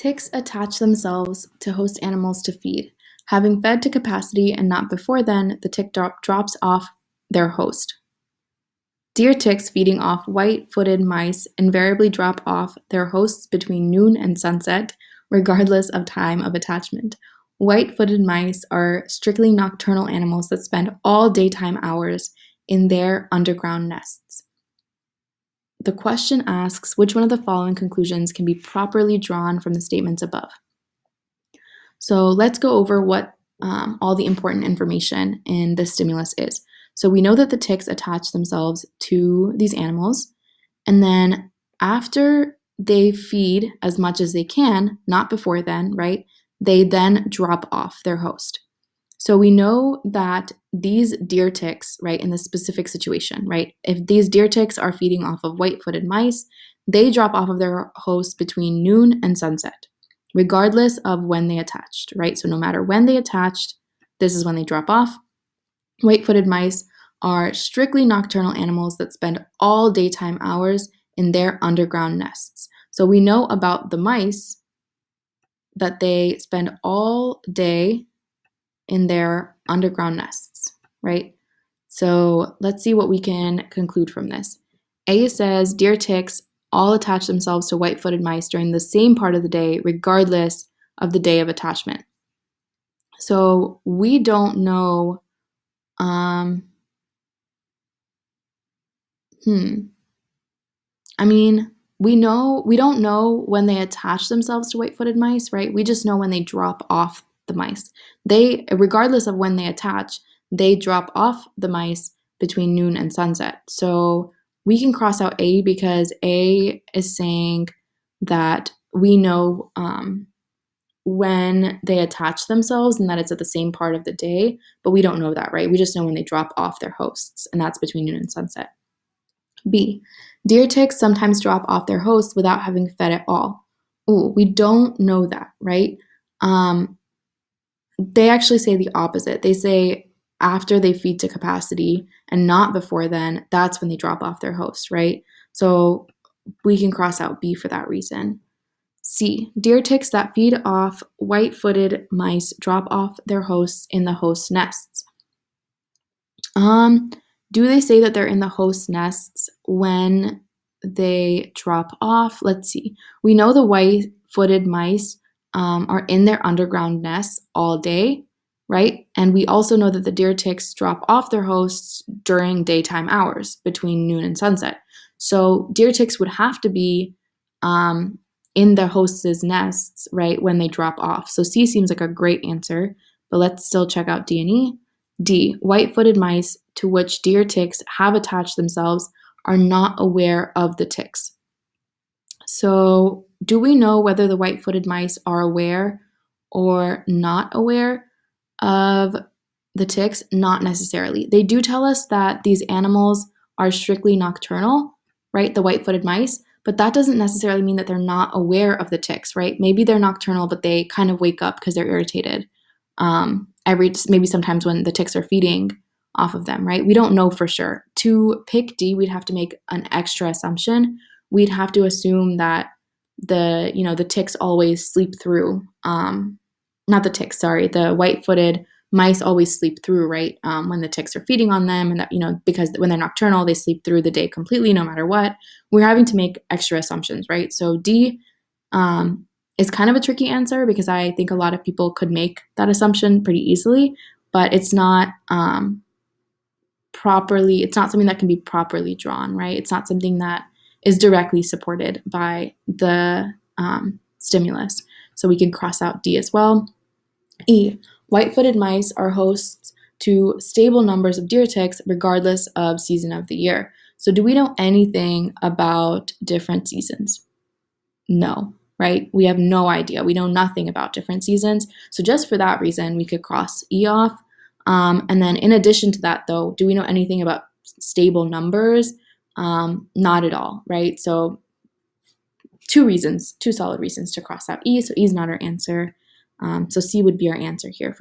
Ticks attach themselves to host animals to feed. Having fed to capacity and not before then, the tick drops off their host. Deer ticks feeding off white-footed mice invariably drop off their hosts between noon and sunset, regardless of time of attachment. White-footed mice are strictly nocturnal animals that spend all daytime hours in their underground nests. The question asks, which one of the following conclusions can be properly drawn from the statements above? So let's go over what all the important information in this stimulus is. So we know that the ticks attach themselves to these animals, and then after they feed as much as they can, not before then, right, they then drop off their host. So we know that these deer ticks, right, in this specific situation, right, if these deer ticks are feeding off of white-footed mice, they drop off of their host between noon and sunset, regardless of when they attached, right? So no matter when they attached, this is when they drop off. White-footed mice are strictly nocturnal animals that spend all daytime hours in their underground nests. So we know about the mice that they spend all day in their underground nests, right? So let's see what we can conclude from this. A says deer ticks all attach themselves to white-footed mice during the same part of the day, regardless of the day of attachment. So we don't know, we don't know when they attach themselves to white-footed mice, right? We just know when they drop off the mice. They, regardless of when they attach, they drop off the mice between noon and sunset. So we can cross out A because A is saying that we know when they attach themselves and that it's at the same part of the day, but we don't know that, right? We just know when they drop off their hosts, and that's between noon and sunset. B, deer ticks sometimes drop off their hosts without having fed at all. Ooh, we don't know that, right? They actually say the opposite. They say after they feed to capacity and not before then, that's when they drop off their host, right? So we can cross out B for that reason. C, deer ticks that feed off white-footed mice drop off their hosts in the host nests. Do they say that they're in the host nests when they drop off? Let's see. We know the white-footed mice are in their underground nests all day, right? And we also know that the deer ticks drop off their hosts during daytime hours between noon and sunset. So deer ticks would have to be in their hosts' nests, right, when they drop off. So C seems like a great answer, but let's still check out D and E. D, white-footed mice to which deer ticks have attached themselves are not aware of the ticks. So do we know whether the white-footed mice are aware or not aware of the ticks? Not necessarily. They do tell us that these animals are strictly nocturnal, right, the white-footed mice, but that doesn't necessarily mean that they're not aware of the ticks, right? Maybe they're nocturnal, but they kind of wake up because they're irritated. Maybe sometimes when the ticks are feeding off of them, right? We don't know for sure. To pick D, we'd have to make an extra assumption. We'd have to assume that the ticks always sleep through. Not the ticks, sorry. The white-footed mice always sleep through, right? When the ticks are feeding on them, and that, because when they're nocturnal, they sleep through the day completely, no matter what. We're having to make extra assumptions, right? So D is kind of a tricky answer because I think a lot of people could make that assumption pretty easily, but it's not it's not something that can be properly drawn, right? It's not something that is directly supported by the stimulus. So we can cross out D as well. E, white-footed mice are hosts to stable numbers of deer ticks regardless of season of the year. So do we know anything about different seasons? No, right? We have no idea. We know nothing about different seasons. So just for that reason, we could cross E off. And then in addition to that, though, do we know anything about stable numbers? Not at all, right? So two solid reasons to cross out E. So E is not our answer. So C would be our answer here for